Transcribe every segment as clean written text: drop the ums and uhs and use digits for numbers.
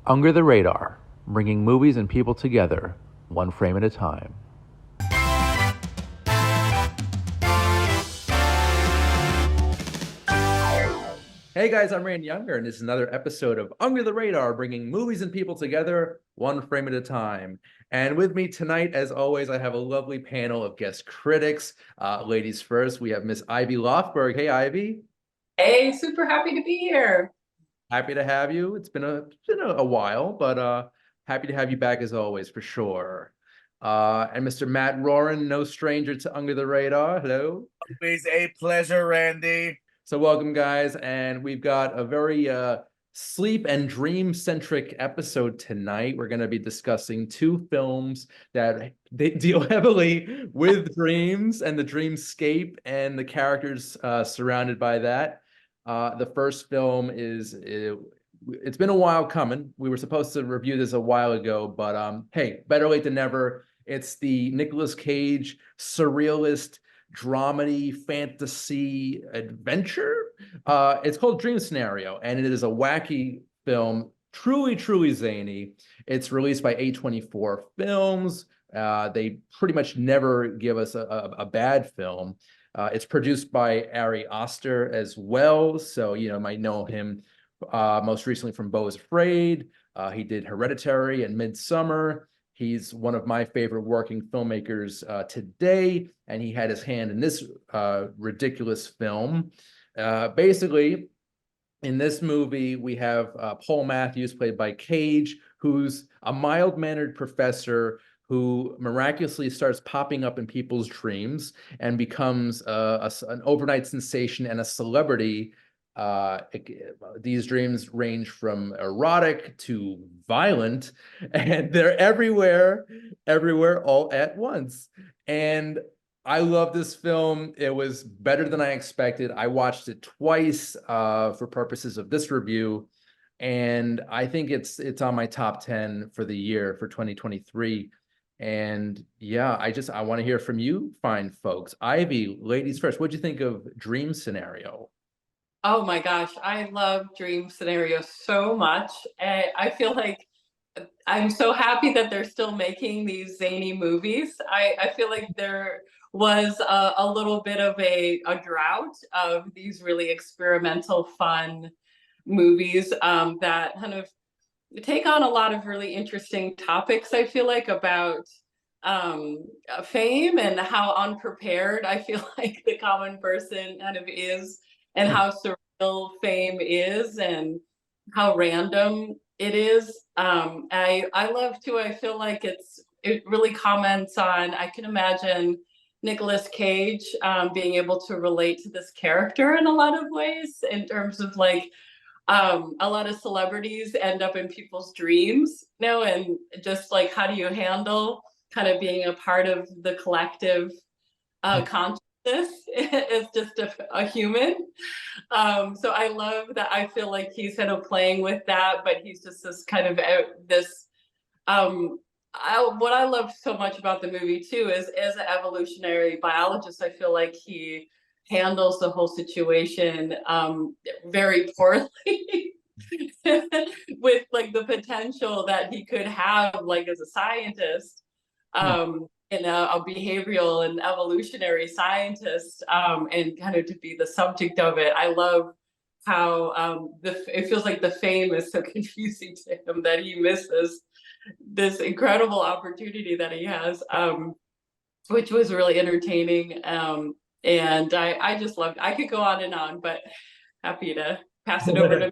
Under the Radar, bringing movies and people together, one frame at a time. Hey guys, I'm Rand Younger, and this is another episode of Under the Radar, bringing movies and people together, one frame at a time. And with me tonight, as always, I have a lovely panel of guest critics. Ladies first, we have Miss Ivy Lofberg. Hey, Ivy. Hey, super happy to be here. Happy to have you. It's been a while, but happy to have you back as always, for sure. And Mr. Matt Roran, no stranger to Under the Radar. Hello. Always a pleasure, Randy. So welcome, guys, and we've got a very sleep and dream-centric episode tonight. We're going to be discussing two films that they deal heavily with dreams and the dreamscape and the characters surrounded by that. The first film it's been a while coming. We were supposed to review this a while ago, but hey, better late than never. It's the Nicolas Cage surrealist dramedy fantasy adventure. It's called Dream Scenario, and it is a wacky film, truly zany. It's released by A24 Films. They pretty much never give us a bad film. It's produced by Ari Aster as well, so you might know him most recently from Beau is Afraid. He did Hereditary and Midsummer. He's one of my favorite working filmmakers today, and he had his hand in this ridiculous film. Basically, in this movie, we have Paul Matthews, played by Cage, who's a mild-mannered professor who miraculously starts popping up in people's dreams and becomes an overnight sensation and a celebrity. These dreams range from erotic to violent, and they're everywhere, all at once. And I love this film. It was better than I expected. I watched it twice for purposes of this review, and I think it's on my top 10 for the year for 2023. And yeah, I want to hear from you, fine folks. Ivy, ladies first. What'd you think of Dream Scenario? Oh my gosh, I love Dream Scenario so much. I feel like I'm so happy that they're still making these zany movies. I feel like there was a little bit of a drought of these really experimental, fun movies that kind of take on a lot of really interesting topics, I feel like, about fame and how unprepared I feel like the common person kind of is, and how surreal fame is, and how random it is. I love too. I feel like it really comments on. I can imagine Nicolas Cage being able to relate to this character in a lot of ways, in terms of like a lot of celebrities end up in people's dreams, and just like, how do you handle kind of being a part of the collective consciousness as just a human. So I love that. I feel like he's kind of playing with that, but he's just this kind of this. What I love so much about the movie too is, as an evolutionary biologist, I feel like he handles the whole situation very poorly. With like the potential that he could have, like, as a scientist, and a behavioral and evolutionary scientist, and kind of to be the subject of it. I love how it feels like the fame is so confusing to him that he misses this incredible opportunity that he has, which was really entertaining. And I just loved. I could go on and on, but happy to pass it over to.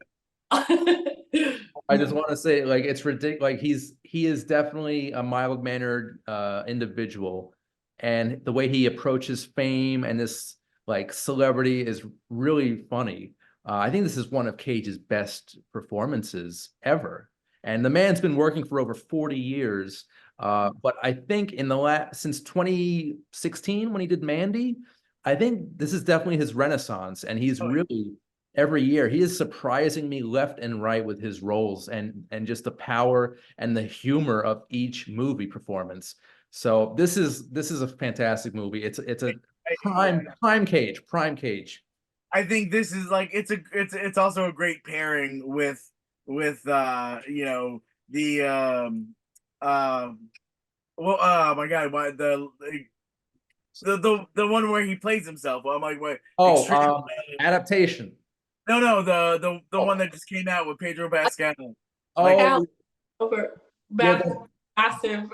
I just want to say, like, it's ridiculous. Like, he is definitely a mild-mannered individual, and the way he approaches fame and this like celebrity is really funny. I think this is one of Cage's best performances ever, and the man's been working for over 40 years. But I think since 2016, when he did Mandy, I think this is definitely his renaissance, and he's really, every year he is surprising me left and right with his roles, and just the power and the humor of each movie performance. So this is a fantastic movie. It's a prime Cage. I think this is like it's also a great pairing with you know, the well, oh my god, why the one where he plays himself. I'm like, what? Oh, Extreme. adaptation. No, the Oh, one that just came out with Pedro Pascal. Like, Al oh, over yeah, massive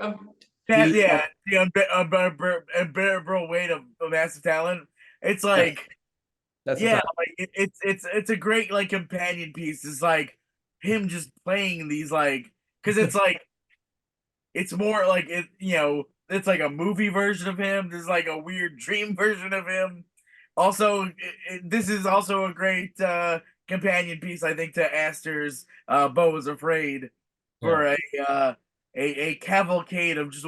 that, the yeah, the unbearable weight of massive talent. It's yes, like, that's the yeah, time. like it's a great like companion piece. It's like him just playing these like, because it's like it's more like it, it's like a movie version of him. There's like a weird dream version of him. Also, this is also a great companion piece, I think, to Astor's Beau is Afraid, Yeah, for a cavalcade of just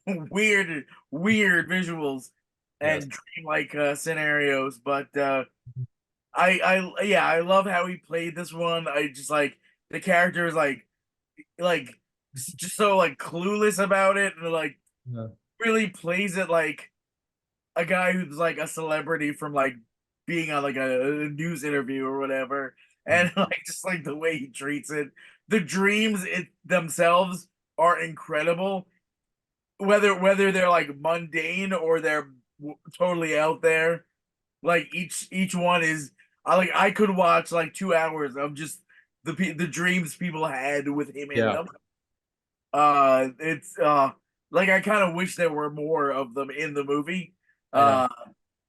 weird visuals yes, and dreamlike scenarios. But I love how he played this one. I just like the character is like just so like clueless about it, and like yeah, really plays it like a guy who's like a celebrity from like being on like a news interview or whatever. mm, And like just like the way he treats it, the dreams themselves are incredible, whether they're like mundane or they're totally out there. Like each one is, I could watch like 2 hours of just the dreams people had with him in yeah, them. It's like I kind of wish there were more of them in the movie. I know. uh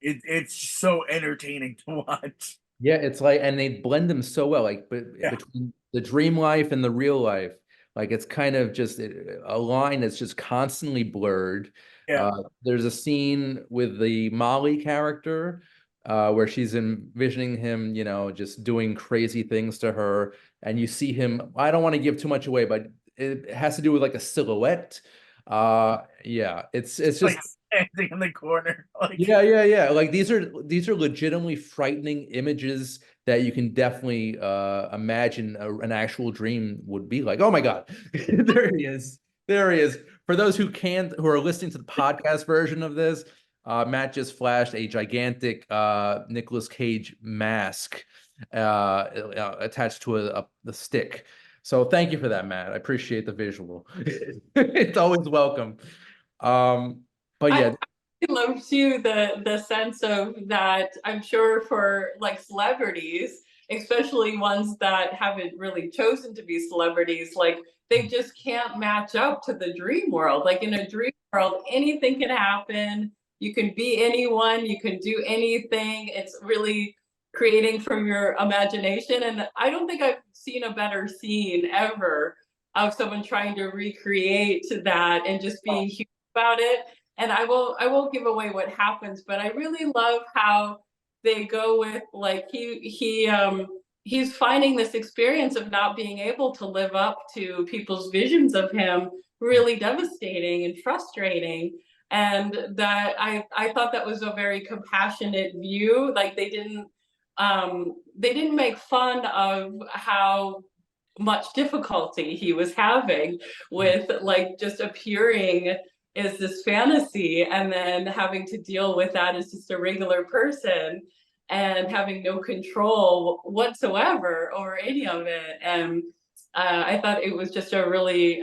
it's so entertaining to watch. Yeah, it's like, and they blend them so well, like, but Yeah, between the dream life and the real life, like it's kind of just a line that's just constantly blurred. yeah, There's a scene with the Molly character, where she's envisioning him, just doing crazy things to her, and you see him. I don't want to give too much away, but it has to do with like a silhouette. Yeah, it's like just standing in the corner. Like, yeah, yeah, yeah. Like these are legitimately frightening images that you can definitely imagine an actual dream would be like. Oh my God. There he is. There he is. For those who are listening to the podcast version of this, Matt just flashed a gigantic Nicolas Cage mask attached to a stick. So thank you for that, Matt. I appreciate the visual. It's always welcome. But I yeah, love too the sense of that. I'm sure for like celebrities, especially ones that haven't really chosen to be celebrities, like they just can't match up to the dream world. Like in a dream world, anything can happen. You can be anyone, you can do anything. It's really creating from your imagination. And I don't think I've seen a better scene ever of someone trying to recreate that and just being huge about it. And I won't give away what happens, but I really love how they go with like he's finding this experience of not being able to live up to people's visions of him really devastating and frustrating. And that I thought that was a very compassionate view. Like they didn't make fun of how much difficulty he was having with like just appearing is this fantasy and then having to deal with that as just a regular person and having no control whatsoever over any of it. And I thought it was just a really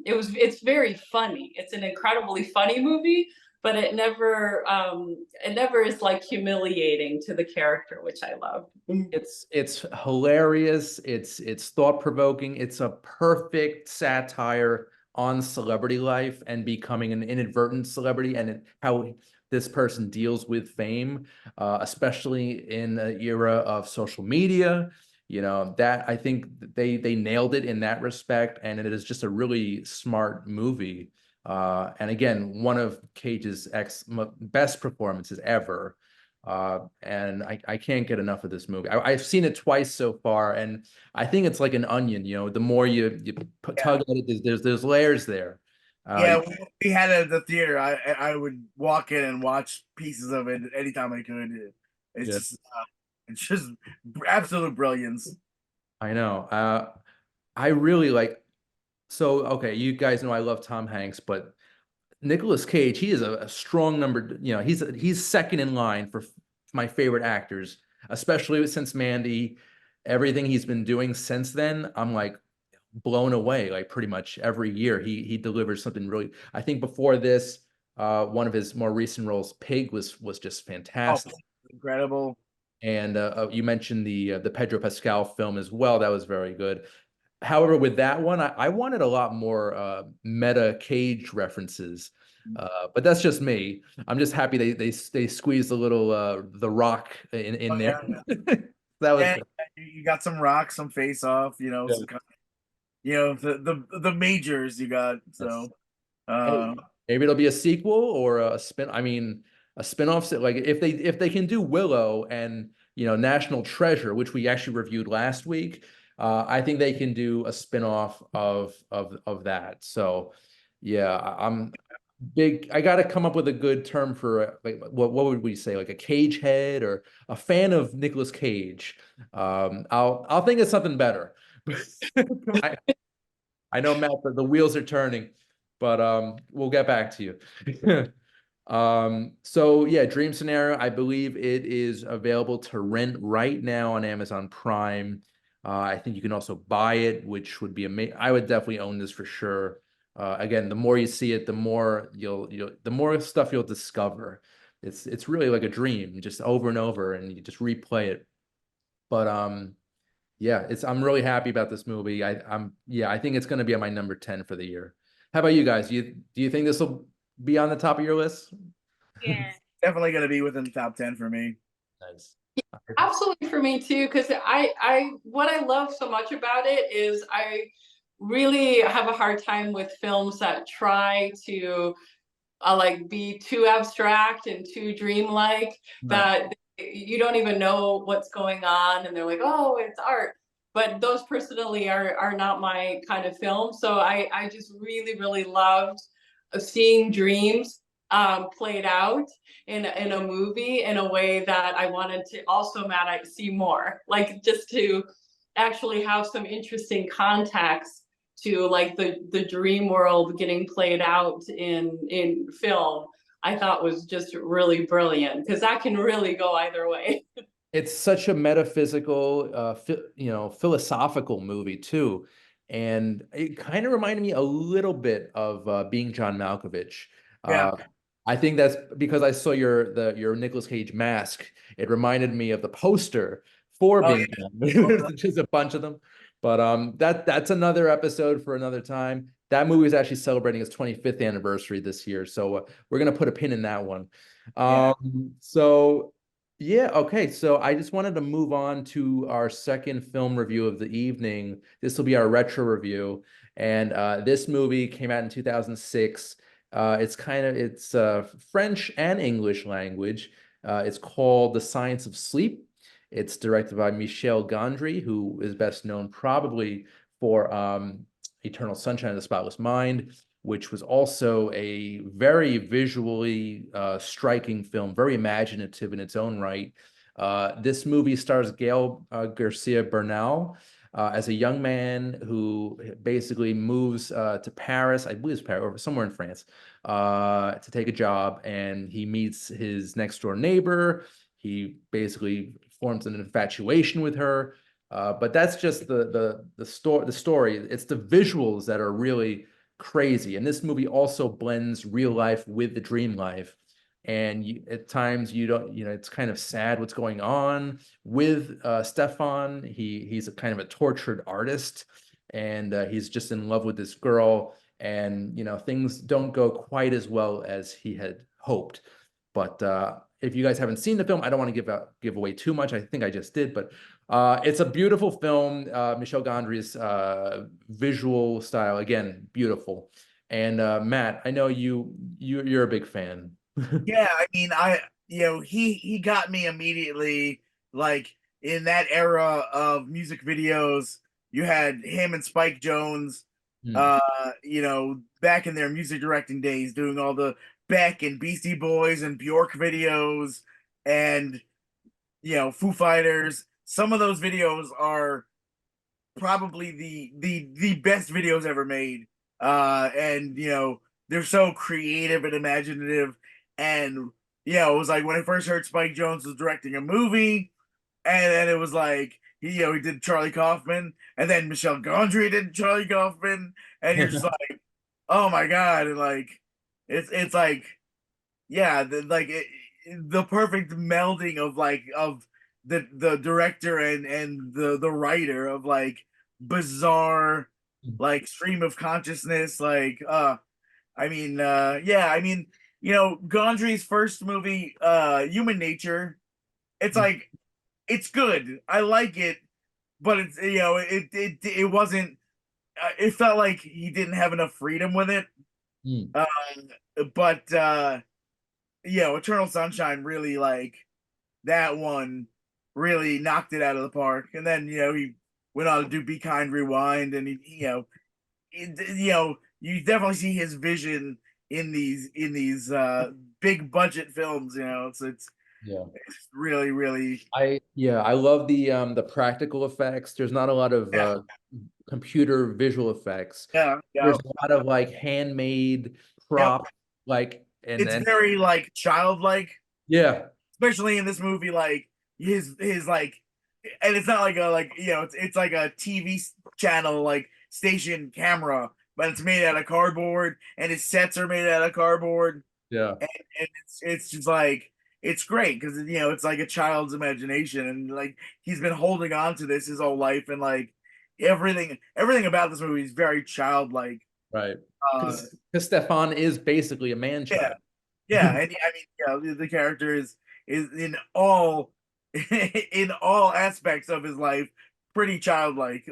it's very funny. It's an incredibly funny movie, but it never is like humiliating to the character, which I love. it's hilarious. It's thought-provoking. It's a perfect satire on celebrity life and becoming an inadvertent celebrity how this person deals with fame, especially in an era of social media. That I think they nailed it in that respect, and it is just a really smart movie. And again, one of Cage's best performances ever. And I can't get enough of this movie. I've seen it twice so far, and I think it's like an onion. The more you yeah, tug at it, there's layers there. yeah. We had it at the theater. I would walk in and watch pieces of it anytime I could. It's Yeah, just it's just absolute brilliance. I know. I really like. So okay, you guys know I love Tom Hanks, but Nicolas Cage, he is a strong number. He's second in line for my favorite actors, especially since Mandy. everything he's been doing since then, I'm like blown away. Like pretty much every year he delivers something really. I think before this, one of his more recent roles, Pig, was just Oh, fantastic. incredible. And you mentioned the Pedro Pascal film as well. That was very good. However, with that one, I wanted a lot more meta Cage references, but that's just me. I'm just happy they squeezed a little The Rock in Oh, there. yeah. That was Yeah, good. you got some Rock, some Face Off, Yeah. some kind of, the majors you got. Yes. So, Hey, maybe it'll be a sequel or a spin. I mean, a spin-off. Like if they can do Willow and National Treasure, which we actually reviewed last week, I think they can do a spin-off of that. So, yeah, I'm big. I got to come up with a good term for like what would we say, like a cage head or a fan of Nicolas Cage. I'll think of something better. I, I know, Matt, that the wheels are turning, but we'll get back to you. So yeah, Dream Scenario, I believe it is available to rent right now on Amazon Prime. I think you can also buy it, which would be amazing. I would definitely own this for sure. Again, the more you see it, the more the more stuff you'll discover. It's really like a dream, just over and over, and you just replay it. But yeah, I'm really happy about this movie. I think it's going to be on my number 10 for the year. How about you guys? Do you think this will be on the top of your list? Yeah. definitely gonna be within the top 10 for me. Nice. Absolutely for me too, because I what I love so much about it is I really have a hard time with films that try to like be too abstract and too dreamlike Right. that you don't even know what's going on and they're like, oh, it's art. But those personally are not my kind of film. So I just really loved seeing dreams played out in a movie in a way that I wanted to also, Matt, I see more, like just to actually have some interesting context to like the dream world getting played out in film. I thought was just really brilliant because that can really go either way. It's such a metaphysical, philosophical movie too, and it kind of reminded me a little bit of Being John Malkovich. Yeah. Uh, I think that's because I saw your Nicolas Cage mask. It reminded me of the poster for Oh Being yeah. John. Oh, There's just a bunch of them, but that's another episode for another time. That movie is actually celebrating its 25th anniversary this year, so we're gonna put a pin in that one. yeah. So. Yeah, okay. So I just wanted to move on to our second film review of the evening. This will be our retro review. And this movie came out in 2006. It's French and English language. It's called The Science of Sleep. It's directed by Michel Gondry, who is best known probably for Eternal Sunshine of the Spotless Mind, which was also a very visually striking film, very imaginative in its own right. This movie stars Gael Garcia Bernal as a young man who basically moves to Paris, I believe it's Paris, or somewhere in France, to take a job, and he meets his next door neighbor. He basically forms an infatuation with her. But that's just the story. It's the visuals that are really crazy. And this movie also blends real life with the dream life. And at times you don't, it's kind of sad what's going on with Stefan. He's a kind of a tortured artist, and he's just in love with this girl. And things don't go quite as well as he had hoped. But if you guys haven't seen the film, I don't want to give away too much. I think I just did, but it's a beautiful film. Michel Gondry's visual style, again, beautiful. And Matt, I know you're a big fan. Yeah, I mean, he got me immediately. Like in that era of music videos, you had him and Spike Jones, Hmm. back in their music directing days, doing all the Beck and Beastie Boys and Bjork videos, and Foo Fighters. Some of those videos are probably the best videos ever made. And they're so creative and imaginative. And it was like when I first heard Spike Jones was directing a movie, and then it was like he did Charlie Kaufman, and then Michelle Gondry did Charlie Kaufman, and you're just like, oh my god, and like it's like, yeah, the perfect melding of the director and the writer of like bizarre like stream of consciousness, like yeah, I mean, Gondry's first movie, Human Nature, it's like it's good. I like it, but it's it wasn't. It felt like he didn't have enough freedom with it. Mm. But Eternal Sunshine really like that one really knocked it out of the park. And then he went on to do Be Kind, Rewind, and you definitely see his vision in these big budget films. Yeah. It's really really I love the practical effects. There's not a lot of yeah computer visual effects. yeah yeah. There's a lot of like handmade Yep. prop, like It's and very like childlike, yeah, especially in this movie. Like his like, and it's not like a like it's like a TV channel like station camera, but it's made out of cardboard, and his sets are made out of cardboard, yeah, and it's just like it's great because it's like a child's imagination, and like he's been holding on to this his whole life, and like everything about this movie is very childlike. right. Uh, Because Stefan is basically a man yeah, child. yeah, and I mean, the character is in all in all aspects of his life pretty childlike.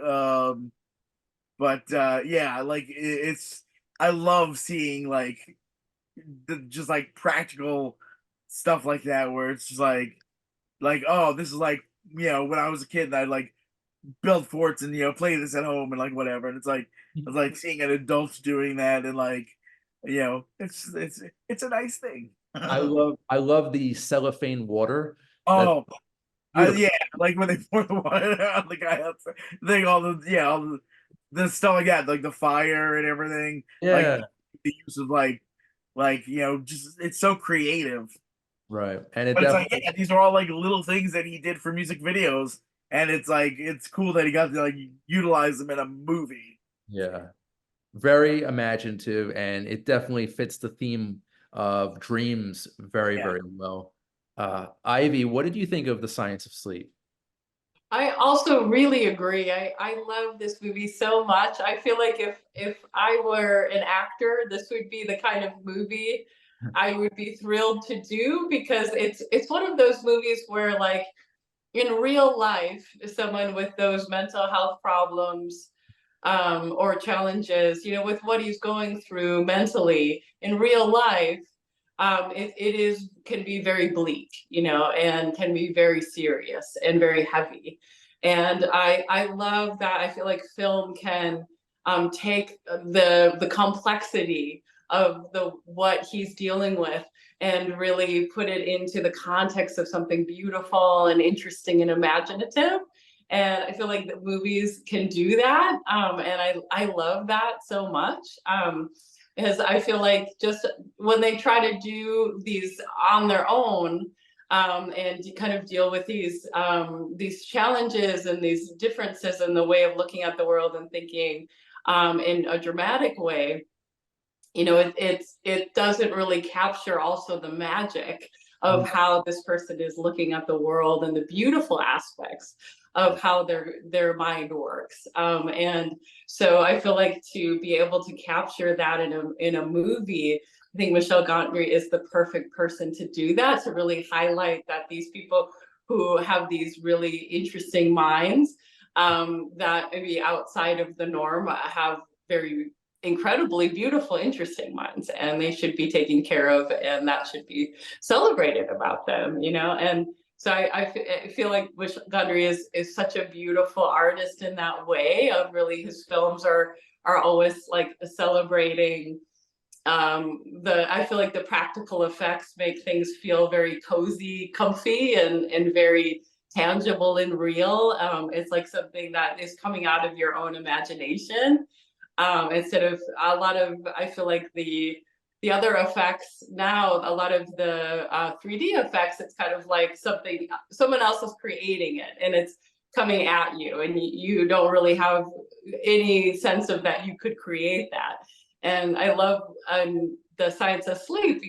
But yeah, like it's I love seeing like just like practical stuff like that where it's just like oh, this is like when I was a kid and I'd like build forts and play this at home and like whatever, and it's like seeing an adult doing that, and like it's a nice thing. I love the cellophane water. That's Oh, beautiful. yeah, like when they pour the water on the guy outside, like all the stuff like that, like the fire and everything, like Yeah, the use of just it's so creative. right. And it But it's like, definitely, yeah, these are all like little things that he did for music videos, and it's like it's cool that he got to like utilize them in a movie. yeah, very imaginative, and it definitely fits the theme of dreams very, Yeah. very well. Ivy, what did you think of The Science of Sleep? I also really agree. I love this movie so much. I feel like if I were an actor, this would be the kind of movie I would be thrilled to do, because it's one of those movies where like in real life, someone with those mental health problems or challenges, with what he's going through mentally in real life, it is can be very bleak, and can be very serious and very heavy. And I love that. I feel like film can take the complexity of the what he's dealing with and really put it into the context of something beautiful and interesting and imaginative. And I feel like the movies can do that, and I love that so much. Because I feel like just when they try to do these on their own, and kind of deal with these challenges and these differences in the way of looking at the world and thinking in a dramatic way, it doesn't really capture also the magic of how this person is looking at the world and the beautiful aspects of how their mind works. And so I feel like to be able to capture that in a movie, I think Michelle Gondry is the perfect person to do that, to really highlight that these people who have these really interesting minds, that maybe outside of the norm, have very incredibly beautiful, interesting minds, and they should be taken care of, and that should be celebrated about them, And so I feel like Wish Gondry is such a beautiful artist in that way. Of really, his films are always like celebrating I feel like the practical effects make things feel very cozy, comfy, and very tangible and real. It's like something that is coming out of your own imagination, instead of a lot of, I feel like the other effects now, a lot of the 3D effects, it's kind of like something someone else is creating it, and it's coming at you, and you don't really have any sense of that you could create that. And I love the Science of Sleep.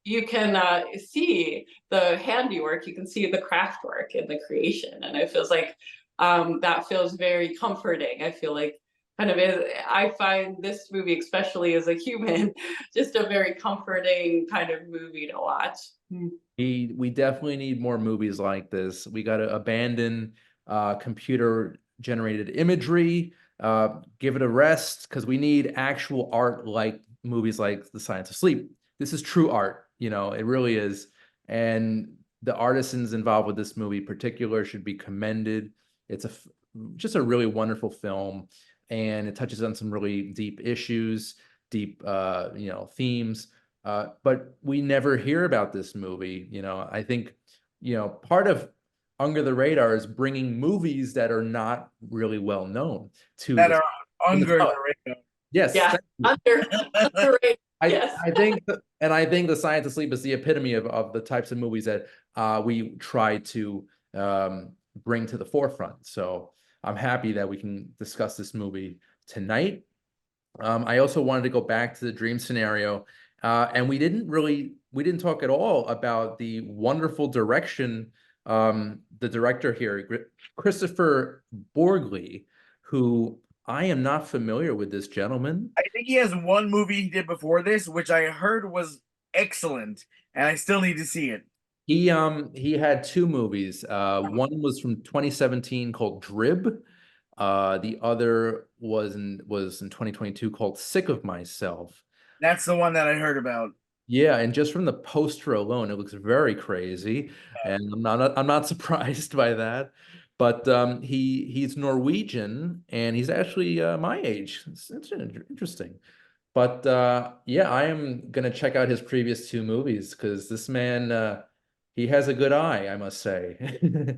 You can see the handiwork, you can see the craft work in the creation, and it feels like that feels very comforting. I feel like kind of is, I find this movie, especially as a human, just a very comforting kind of movie to watch. We definitely need more movies like this. We got to abandon computer generated imagery, give it a rest, because we need actual art like movies like The Science of Sleep. This is true art, you know, it really is. And the artisans involved with this movie in particular should be commended. It's just a really wonderful film, and it touches on some really deep issues, deep themes. But we never hear about this movie. You know, I think, part of Under the Radar is bringing movies that are not really well known to that are under the radar. Yes. Yeah, under yes. I think The Science of Sleep is the epitome of the types of movies that we try to bring to the forefront. So I'm happy that we can discuss this movie tonight. I also wanted to go back to the dream scenario, and we didn't talk at all about the wonderful direction. The director here, Christopher Borgli, who I am not familiar with this gentleman. I think he has one movie he did before this, which I heard was excellent, and I still need to see it. He had two movies. One was from 2017 called Drib. The other was in 2022 called Sick of Myself. That's the one that I heard about. Yeah, and just from the poster alone, it looks very crazy, and I'm not surprised by that. But he's Norwegian, and he's actually my age. It's interesting. But yeah, I am gonna check out his previous two movies, because this man he has a good eye, I must say.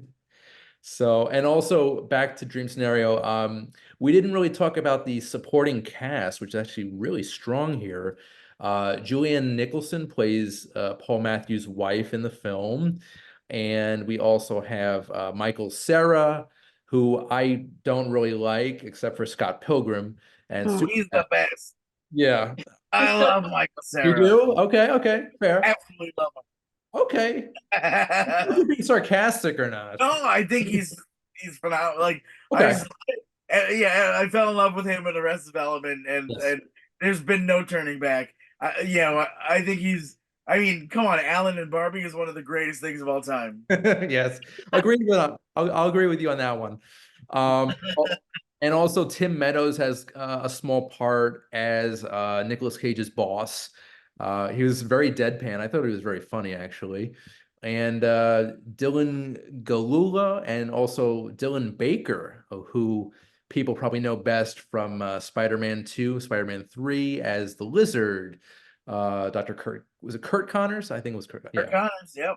So, and also back to Dream Scenario, we didn't really talk about the supporting cast, which is actually really strong here. Julianne Nicholson plays Paul Matthews' wife in the film. And we also have Michael Cera, who I don't really like, except for Scott Pilgrim. And He's the best. Yeah. I love Michael Cera. You do? Okay, fair. Absolutely love him. Okay. Are you being sarcastic or not? No, I think he's phenomenal. Like, Okay. I fell in love with him in Arrested Development, and Yes. and there's been no turning back. I think he's. I mean, come on, Alan and Barbie is one of the greatest things of all time. Yes, I'll agree with you on that one. And also Tim Meadows has a small part as Nicolas Cage's boss. He was very deadpan. I thought he was very funny, actually. And Dylan Galula and also Dylan Baker, who people probably know best from Spider-Man 2, Spider-Man 3 as the Lizard. Dr. Kurt, was it Kurt Connors? I think it was Kurt. Kurt Connors, yep.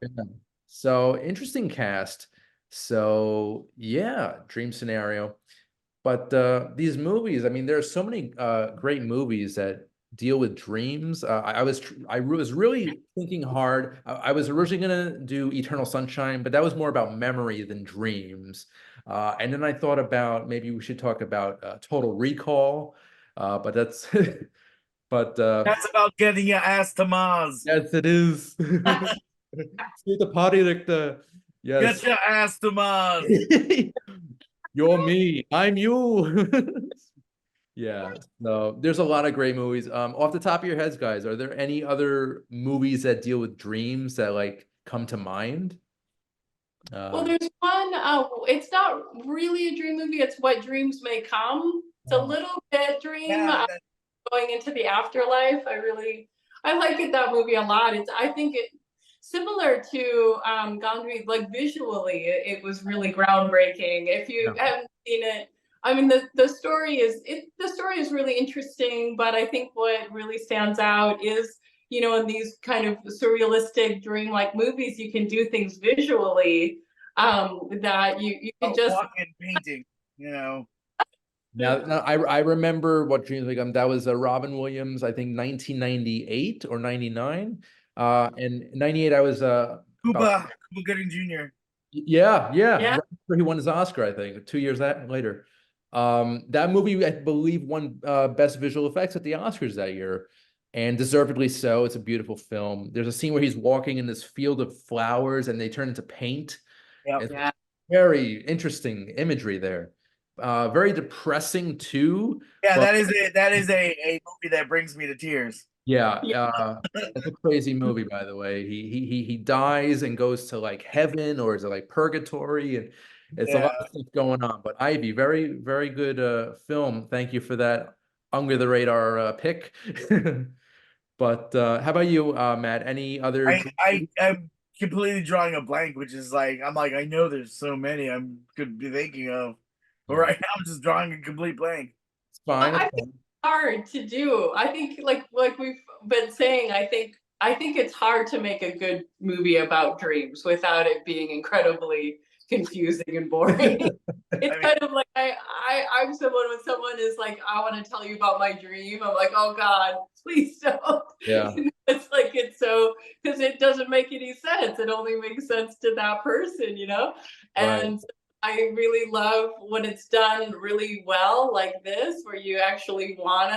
So interesting cast. So yeah, dream scenario. But these movies, I mean, there are so many great movies that deal with dreams. I was really thinking hard. I was originally gonna do Eternal Sunshine, but that was more about memory than dreams. And then I thought about maybe we should talk about Total Recall, but that's that's about getting your ass to Mars. Yes, it is. See the party, like yes. Get your ass to Mars. You're me, I'm you. Yeah, so there's a lot of great movies. Off the top of your heads, guys, are there any other movies that deal with dreams that like come to mind? Well, there's one, it's not really a dream movie, it's What Dreams May Come. It's a little bit dream, going into the afterlife. I like that movie a lot. I think it similar to Gandhi, like visually, it was really groundbreaking. If you haven't seen it, I mean, the story is really interesting, but I think what really stands out is, in these kind of surrealistic dream-like movies, you can do things visually that you can just walking painting, Now I remember What Dreams May Come. That was Robin Williams, I think 1998 or 99. And 98 I was Cuba Gooding Jr. Yeah, yeah. Yeah. Right after he won his Oscar, I think, 2 years later. That movie, I believe, won Best Visual Effects at the Oscars that year, and deservedly so. It's a beautiful film. There's a scene where he's walking in this field of flowers and they turn into paint. Yep. It's Yeah. very interesting imagery there. Very depressing too, Yeah, but that is a movie that brings me to tears. yeah, Yeah. it's a crazy movie, by the way. He dies and goes to like heaven, or is it like purgatory? And it's a Yeah. lot of stuff going on. But Ivy, very, very good film. Thank you for that under the radar pick. But how about you, Matt? Any other I'm completely drawing a blank, which is like I'm like I know there's so many I could be thinking of, but Yeah, right now I'm just drawing a complete blank. it's fine. It's I think fine. it's hard to do. I think like we've been saying, I think it's hard to make a good movie about dreams without it being incredibly confusing and boring. It's I mean, kind of like I'm someone when someone is like, I want to tell you about my dream. I'm like, oh God, please don't. Yeah, It's like it's so because it doesn't make any sense. It only makes sense to that person, you know? right. And I really love when it's done really well like this, where you actually wanna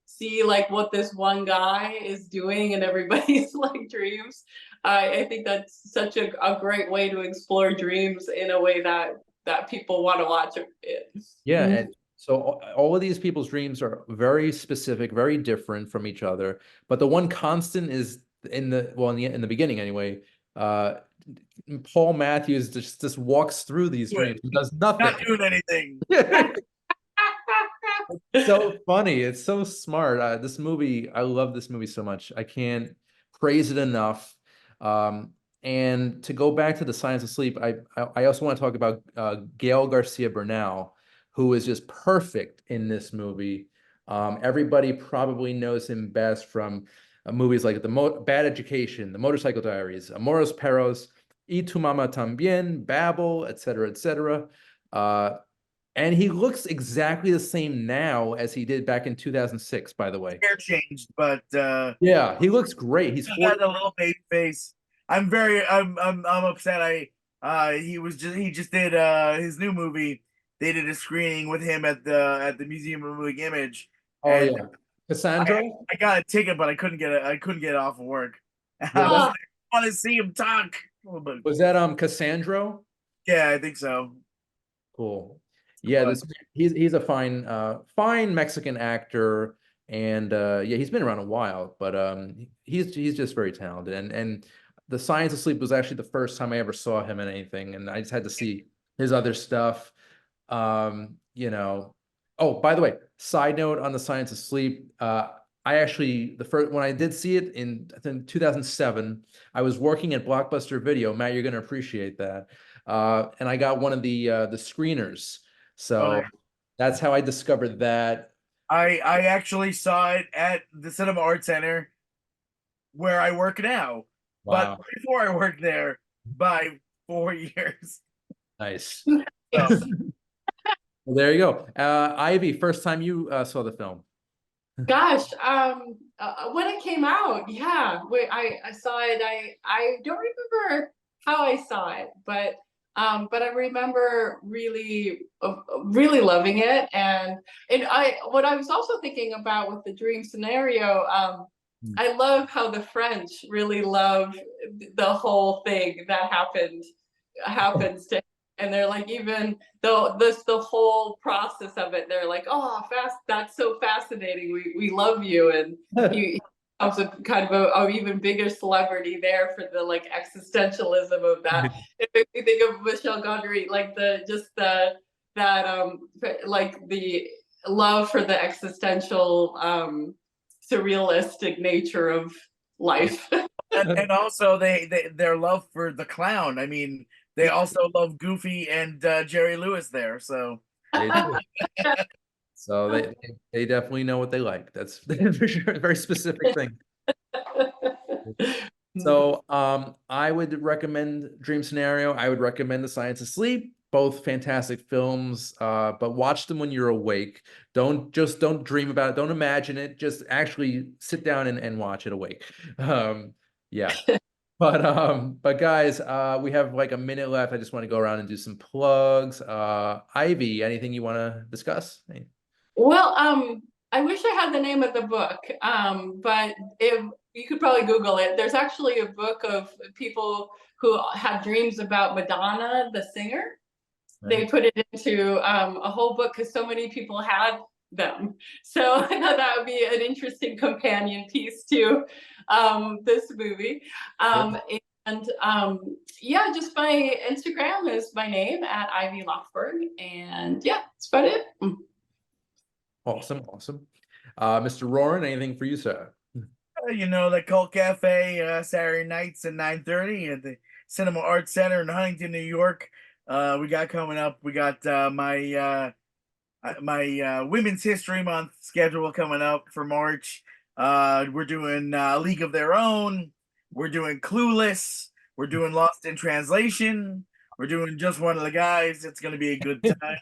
see like what this one guy is doing in everybody's like dreams. I think that's such a great way to explore dreams in a way that people want to watch it. Yeah, Mhm. and so all of these people's dreams are very specific, very different from each other. But the one constant is in the well, in the beginning anyway. Uh, Paul Matthews just walks through these good. dreams and does Not nothing. doing anything. So funny. It's so smart. This movie, I love this movie so much. I can't praise it enough. And to go back to the Science of Sleep, I also want to talk about Gail Garcia Bernal, who is just perfect in this movie. Everybody probably knows him best from movies like Bad Education, The Motorcycle Diaries, Amores Perros, Y Tu Mama Tambien, Babel, etc., etc. And he looks exactly the same now as he did back in 2006, by the way. Hair changed, but Yeah, he looks great. He's still 40. got a little baby face. I'm upset. He just did his new movie. They did a screening with him at the Museum of Moving Image, Oh and yeah. Cassandra? I got a ticket, but I couldn't get it off of work. Yeah, I was Oh, like, I want to see him talk. But was that Cassandro? yeah, I think so. Cool. Yeah, But he's a fine Mexican actor, and yeah, he's been around a while, but he's just very talented. And The Science of Sleep was actually the first time I ever saw him in anything, and I just had to see his other stuff. You know. Oh, by the way, side note on The Science of Sleep, I actually the first when I did see it in I think 2007, I was working at Blockbuster Video. Matt, you're gonna appreciate that. And I got one of the screeners. oh, So that's how I discovered that. I actually saw it at the Cinema Art Center where I work now. But Wow, before I worked there by 4 years. nice. So nice. Well, there you go. Ivy, first time you saw the film. Gosh, when it came out, yeah, I saw it. I don't remember how I saw it, but I remember really loving it, and what I was also thinking about with the dream scenario, Hmm. I love how the French really love the whole thing that happens to, and they're like even though the whole process of it, they're like, oh, that's so fascinating. We love you, and he becomes a kind of a even bigger celebrity there for the like existentialism of that. It makes me think of Michel Gondry, like the just the that like the love for the existential surrealistic nature of life. and also their love for the clown. I mean, they also love Goofy and Jerry Lewis there. So They do. So they definitely know what they like. That's for sure a very specific thing. So I would recommend Dream Scenario. I would recommend The Science of Sleep. Both fantastic films, but watch them when you're awake. Don't dream about it. Don't imagine it. Just actually sit down and watch it awake. Yeah. But guys, we have like a minute left. I just want to go around and do some plugs. Ivy, anything you want to discuss? Well, I wish I had the name of the book, but if you could probably Google it. There's actually a book of people who had dreams about Madonna, the singer. They put it into a whole book because so many people had them. So I thought that would be an interesting companion piece to this movie. And yeah, just my Instagram is my name at Ivy Lochberg. And yeah, that's about it. Awesome, awesome. Mr. Roran, anything for you, sir? You know, the Cult Cafe, Saturday nights at 9:30 at the Cinema Arts Center in Huntington, New York. We got coming up. We got my Women's History Month schedule coming up for March. We're doing League of Their Own. We're doing Clueless. We're doing Lost in Translation. We're doing Just One of the Guys. It's going to be a good time.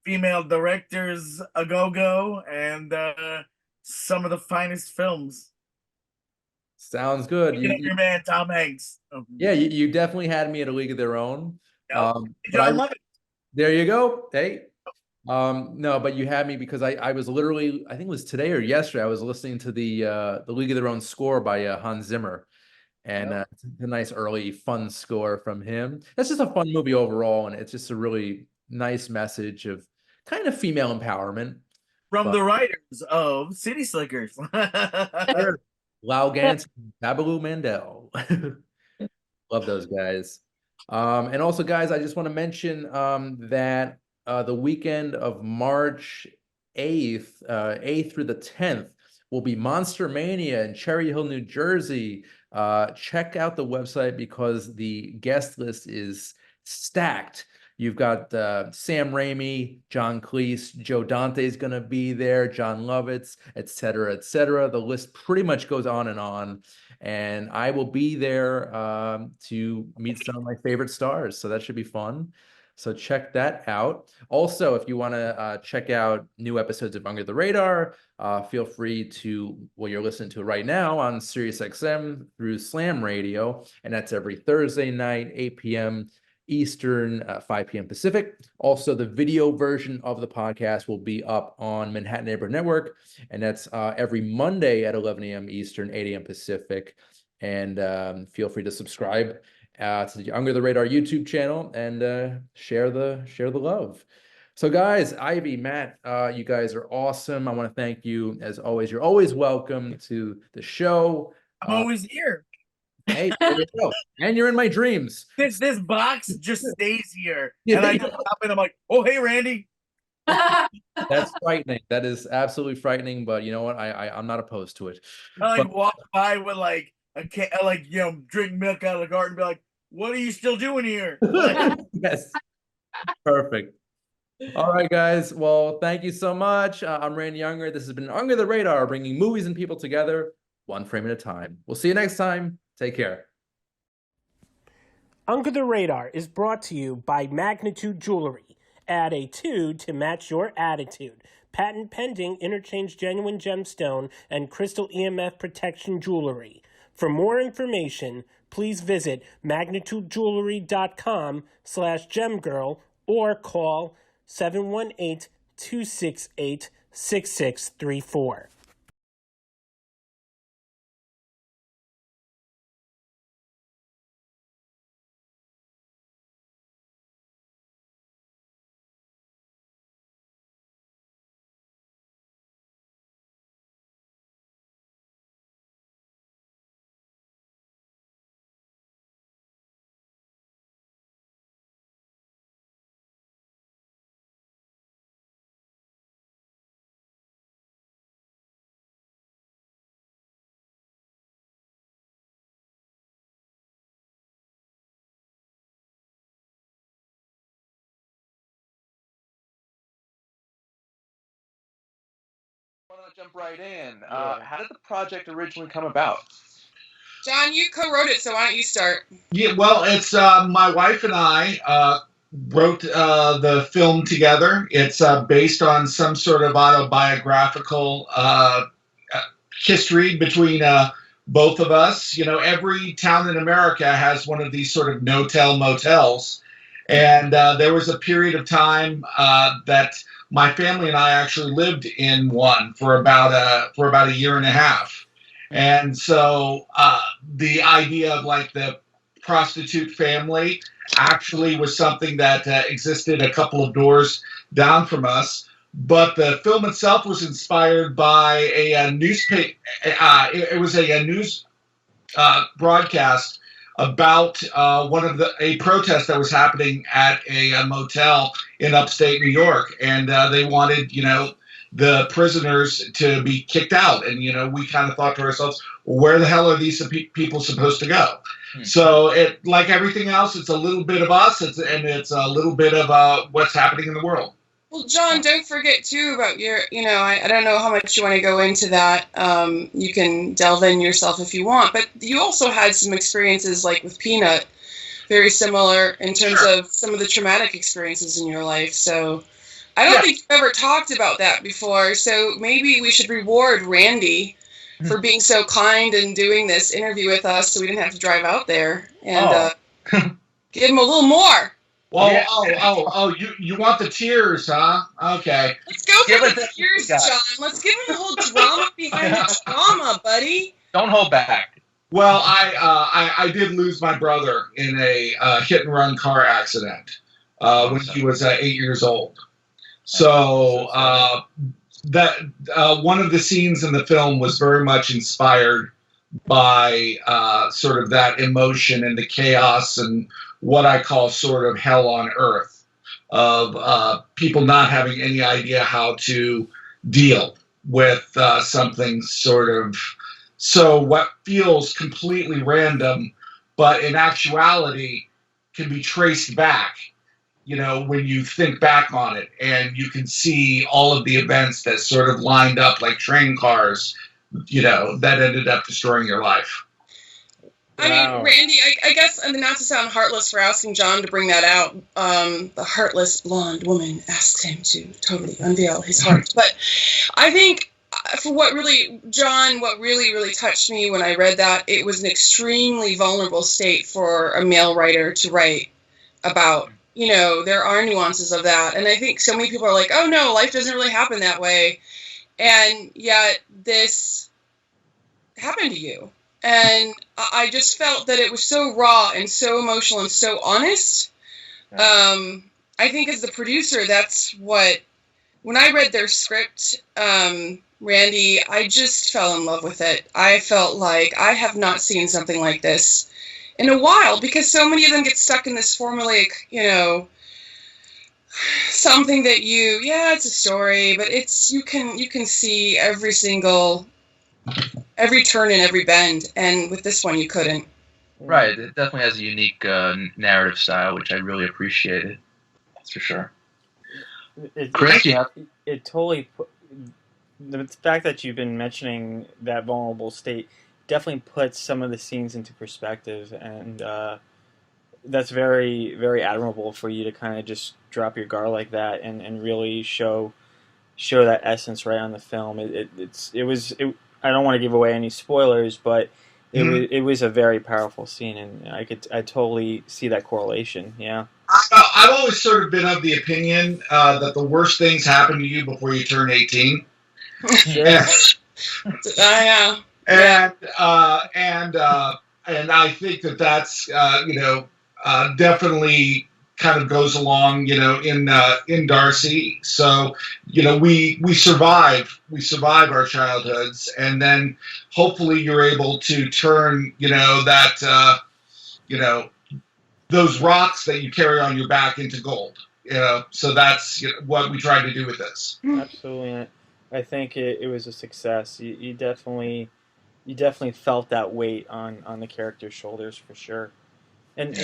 Female directors a go-go, and some of the finest films. Sounds good. Your man Tom Hanks. Yeah, you definitely had me at A League of Their Own. Yep. John Lovett. There you go. Hey. No, but you had me because I was literally, I think it was today or yesterday, I was listening to the League of Their Own score by Hans Zimmer. And it's a nice early fun score from him. That's just a fun movie overall, and it's just a really nice message of kind of female empowerment. From the writers of City Slickers. Lau Gantz, Babaloo Mandel. Love those guys. And also, guys, I just want to mention that the weekend of March 8th, 8th through the 10th, will be Monster Mania in Cherry Hill, New Jersey. Check out the website because the guest list is stacked. You've got Sam Raimi, John Cleese, Joe Dante is going to be there, John Lovitz, et cetera, et cetera. The list pretty much goes on. And I will be there to meet some of my favorite stars. So that should be fun. So check that out. Also, if you want to check out new episodes of Under the Radar, feel free to, well, you're listening to it right now on SiriusXM through Slam Radio. And that's every Thursday night, 8 p.m. Eastern, 5 p.m. Pacific. Also, the video version of the podcast will be up on Manhattan Neighborhood Network, and that's every Monday at 11 a.m. Eastern, 8 a.m. Pacific. And feel free to subscribe to the Under the Radar YouTube channel and share the love. So, guys, Ivy, Matt, you guys are awesome. I want to thank you as always. You're always welcome to the show. I'm always here. Hey, there you go. And you're in my dreams. This box just stays here. And I just hop in, I'm like, oh, hey, Randy. That's frightening. That is absolutely frightening, but you know what? I'm not opposed to it. I walk by with like a can, drink milk out of the garden and be like, what are you still doing here? Yes. Perfect. All right, guys. Well, thank you so much. I'm Randy Younger. This has been Under the Radar, bringing movies and people together one frame at a time. We'll see you next time. Take care. Under the Radar is brought to you by Magnitude Jewelry. Add a 2 to match your attitude. Patent pending, interchange genuine gemstone and crystal EMF protection jewelry. For more information, please visit magnitudejewelry.com/gemgirl or call 718-268-6634. I want to jump right in. How did the project originally come about? John, you co-wrote it, so why don't you start? Yeah, well, it's my wife and I wrote the film together. It's based on some sort of autobiographical history between both of us. Every town in America has one of these sort of no-tell motels. And there was a period of time that my family and I actually lived in one for about a year and a half. And so the idea of like the prostitute family actually was something that existed a couple of doors down from us. But the film itself was inspired by a newspaper. It was a news broadcast about a protest that was happening at a motel in upstate New York, and they wanted the prisoners to be kicked out. And we kind of thought to ourselves, well, where the hell are these people supposed to go? So it, like everything else, it's a little bit of us, and it's a little bit of what's happening in the world. Well, John, don't forget too about your, I don't know how much you want to go into that. You can delve in yourself if you want, but you also had some experiences like with Peanut, very similar in terms of some of the traumatic experiences in your life. So I don't think you've ever talked about that before. So maybe we should reward Randy for being so kind and doing this interview with us so we didn't have to drive out there and give him a little more. Well, you want the tears, huh? Okay. Let's go for the tears, John. Let's give him the whole drama behind the drama, buddy. Don't hold back. Well, I did lose my brother in a hit and run car accident when he was 8 years old. So that one of the scenes in the film was very much inspired by sort of that emotion and the chaos and what I call sort of hell on earth of people not having any idea how to deal with something sort of what feels completely random, but in actuality can be traced back, when you think back on it, and you can see all of the events that sort of lined up like train cars, that ended up destroying your life. I mean, Randy, I guess, not to sound heartless for asking John to bring that out, the heartless blonde woman asked him to totally unveil his heart. But I think for what really touched me when I read that, it was an extremely vulnerable state for a male writer to write about. There are nuances of that. And I think so many people are like, oh no, life doesn't really happen that way. And yet this happened to you. And I just felt that it was so raw and so emotional and so honest. I think as the producer, that's when I read their script, Randy, I just fell in love with it. I felt like I have not seen something like this in a while, because so many of them get stuck in this formulaic, something that it's a story, but you can see every turn and every bend, and with this one you couldn't. Right, it definitely has a unique narrative style, which I really appreciated. That's for sure. Chris, it totally the fact that you've been mentioning that vulnerable state definitely puts some of the scenes into perspective, and that's very, very admirable for you to kind of just drop your guard like that and really show that essence right on the film. I don't want to give away any spoilers, but it was a very powerful scene, and I totally see that correlation. Yeah. I've always sort of been of the opinion that the worst things happen to you before you turn 18. Yeah. And I think that's definitely kind of goes along in Darcy. So we survive our childhoods, and then hopefully you're able to turn those rocks that you carry on your back into gold. So that's what we tried to do with this. Absolutely. I think it was a success. You definitely felt that weight on the character's shoulders for sure. And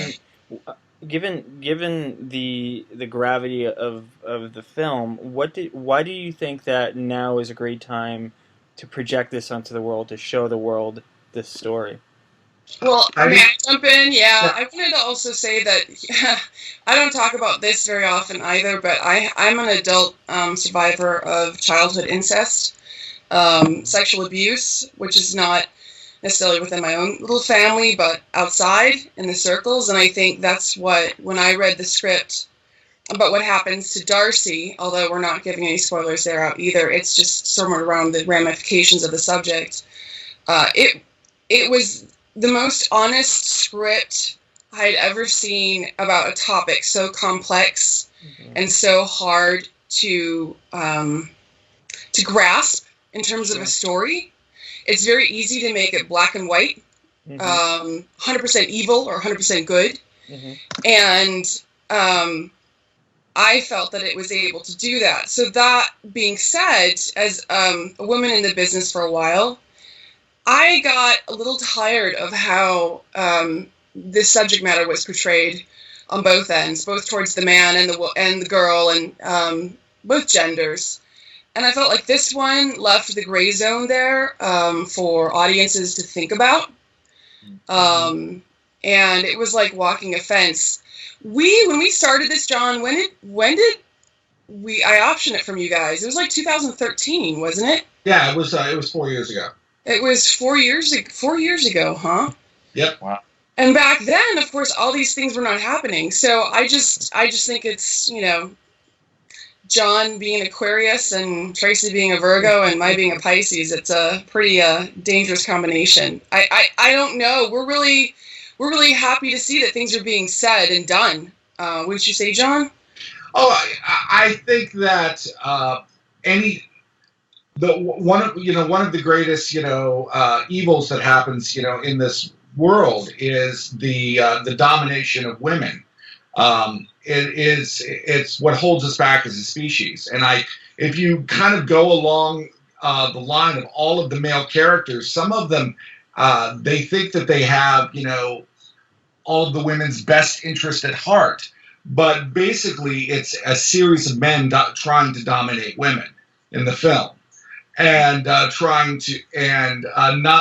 given the gravity of the film, why do you think that now is a great time to project this onto the world, to show the world this story? Well, may I jump in? Yeah, I wanted to also say that I don't talk about this very often either, but I'm an adult survivor of childhood incest, sexual abuse, which is not necessarily within my own little family, but outside in the circles. And I think that's what, when I read the script about what happens to Darcy, although we're not giving any spoilers there out either, it's just somewhere around the ramifications of the subject. It was the most honest script I had ever seen about a topic so complex and so hard to grasp in terms of a story. It's very easy to make it black and white, 100% evil or 100% good. And I felt that it was able to do that. So that being said, as a woman in the business for a while, I got a little tired of how this subject matter was portrayed on both ends, both towards the man and the girl, and both genders. And I felt like this one left the gray zone there for audiences to think about. And it was like walking a fence. When we started this, John, when did I optioned it from you guys? It was like 2013, wasn't it? Yeah, it was 4 years ago. It was 4 years ago, huh? Yep. Wow. And back then, of course, all these things were not happening. So I just think it's, John being an Aquarius and Tracy being a Virgo and my being a Pisces, it's a pretty dangerous combination. I don't know. We're really happy to see that things are being said and done. Wouldn't you say, John? Oh, I think that one of the greatest evils that happens in this world is the domination of women. It's what holds us back as a species. And if you kind of go along the line of all of the male characters, some of them they think that they have all of the women's best interest at heart, but basically it's a series of men trying to dominate women in the film, and not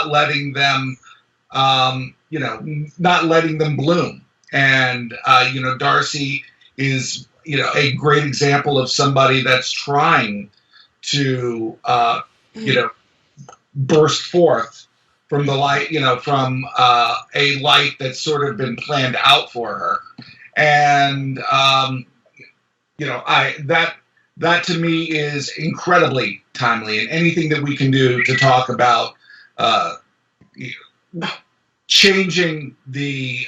letting them bloom. And Darcy is a great example of somebody that's trying to burst forth from the light, from a light that's sort of been planned out for her. And that to me is incredibly timely, and anything that we can do to talk about changing the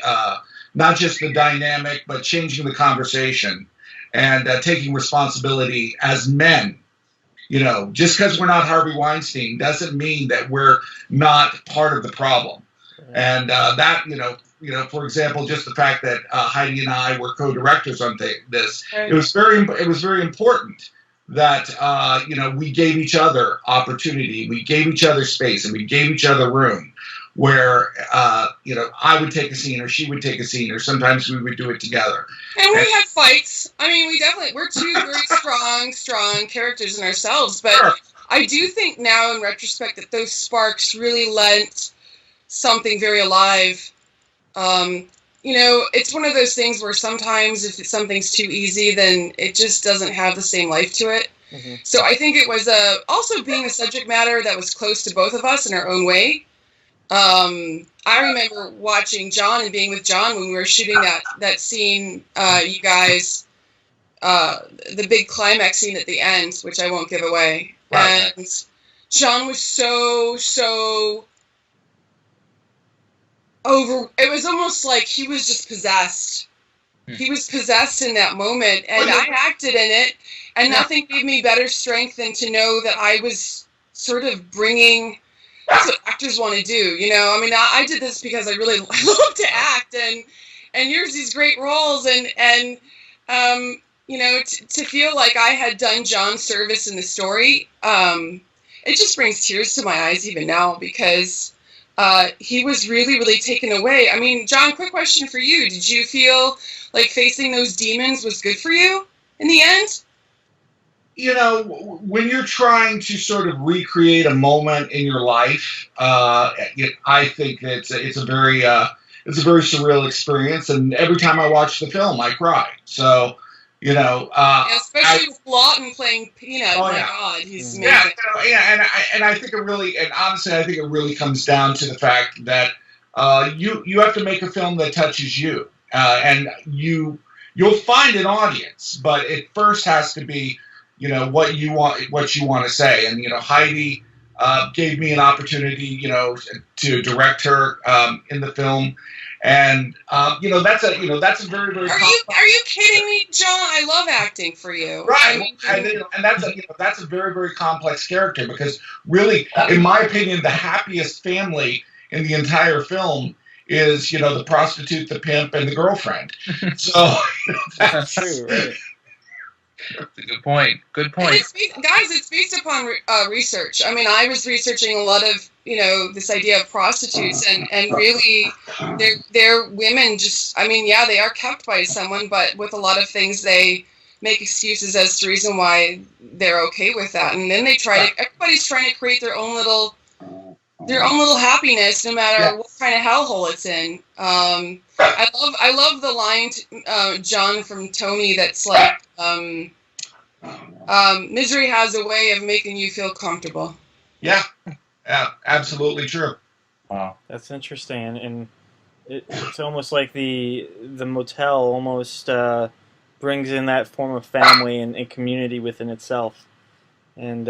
not just the dynamic, but changing the conversation and taking responsibility as men. Just because we're not Harvey Weinstein doesn't mean that we're not part of the problem. And that, for example, just the fact that Heidi and I were co-directors on this, it was very important that we gave each other opportunity, we gave each other space, and we gave each other room. Where I would take a scene, or she would take a scene, or sometimes we would do it together. And we had fights. I mean, we're two very strong characters in ourselves. But sure. I do think now, in retrospect, that those sparks really lent something very alive. It's one of those things where sometimes if something's too easy, then it just doesn't have the same life to it. So I think it was also being a subject matter that was close to both of us in our own way. I remember watching John and being with John when we were shooting that scene, you guys, the big climax scene at the end, which I won't give away. Right. And John was so over. It was almost like he was just possessed. He was possessed in that moment, and I acted in it, and nothing gave me better strength than to know that I was sort of bringing. That's what actors want to do, I mean, I did this because I really love to act, and here's these great roles, and to feel like I had done John's service in the story, it just brings tears to my eyes even now, because he was really, really taken away. I mean, John, quick question for you. Did you feel like facing those demons was good for you in the end? When you're trying to sort of recreate a moment in your life, I think it's a very surreal experience. And every time I watch the film, I cry. So, Yeah, especially with Lawton playing Peanut. Oh, my yeah. God, he's Yeah, amazing. and I think and honestly, I think it really comes down to the fact that you have to make a film that touches you, and you'll find an audience, but it first has to be, what you want to say, and Heidi gave me an opportunity, to direct her in the film. And that's a very, very Are you kidding me, John? I love acting for you. right. I mean, And that's a very, very complex character, because really, in my opinion, the happiest family in the entire film is the prostitute, the pimp, and the girlfriend. So That's true, right? That's a good point. Good point. It speaks upon research. I mean, I was researching a lot of this idea of prostitutes, and really, they're women. Just, I mean, yeah, they are kept by someone, but with a lot of things, they make excuses as to the reason why they're okay with that, and then everybody's trying to create their own little happiness, no matter what kind of hellhole it's in. I love the line, John, from Tony, that's like, misery has a way of making you feel comfortable. Yeah, absolutely true. Wow, that's interesting, and it's almost like the motel almost brings in that form of family and community within itself, and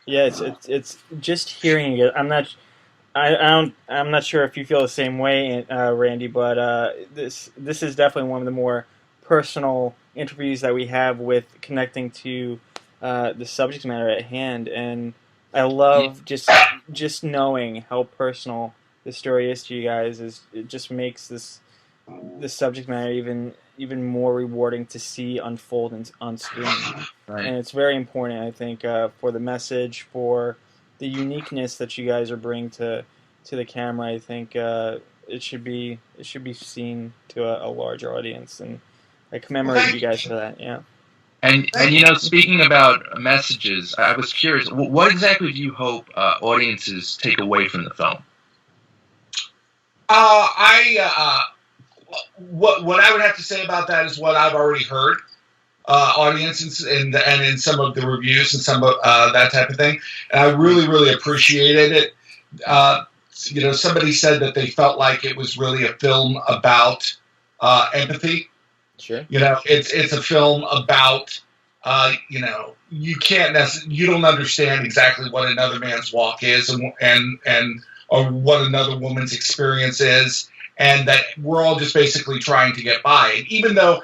yeah, it's just hearing it. I'm not sure if you feel the same way, Randy, but this is definitely one of the more personal interviews that we have with connecting to the subject matter at hand, and I love just knowing how personal the story is to you guys. It just makes this subject matter even more rewarding to see unfold on screen. Right. And it's very important, I think, for the message, for the uniqueness that you guys are bringing to the camera. I think it should be seen to a larger audience, and I commemorate you guys for that. Yeah. And speaking about messages, I was curious, what exactly do you hope audiences take away from the film? What I would have to say about that is what I've already heard, audiences and in some of the reviews and some of that type of thing, and I really, really appreciated it. Somebody said that they felt like it was really a film about empathy. Sure. It's a film about you don't understand exactly what another man's walk is, and or what another woman's experience is, and that we're all just basically trying to get by. And even though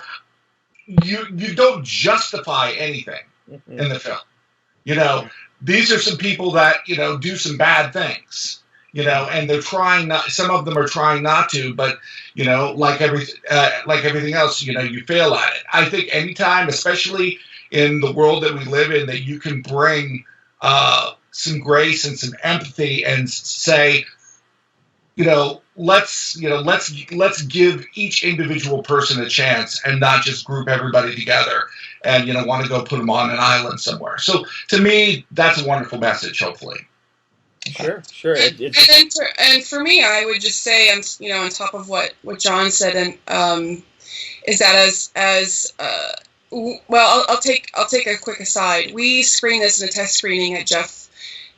you don't justify anything in the film, these are some people that do some bad things. And they're trying not. Some of them are trying not to, but like everything else, you fail at it. I think anytime, especially in the world that we live in, that you can bring some grace and some empathy and say, let's give each individual person a chance and not just group everybody together and want to go put them on an island somewhere. So to me, that's a wonderful message. Hopefully. Sure. And for me, I would just say, on top of what John said, and is that I'll take a quick aside. We screened this in a test screening at Jeff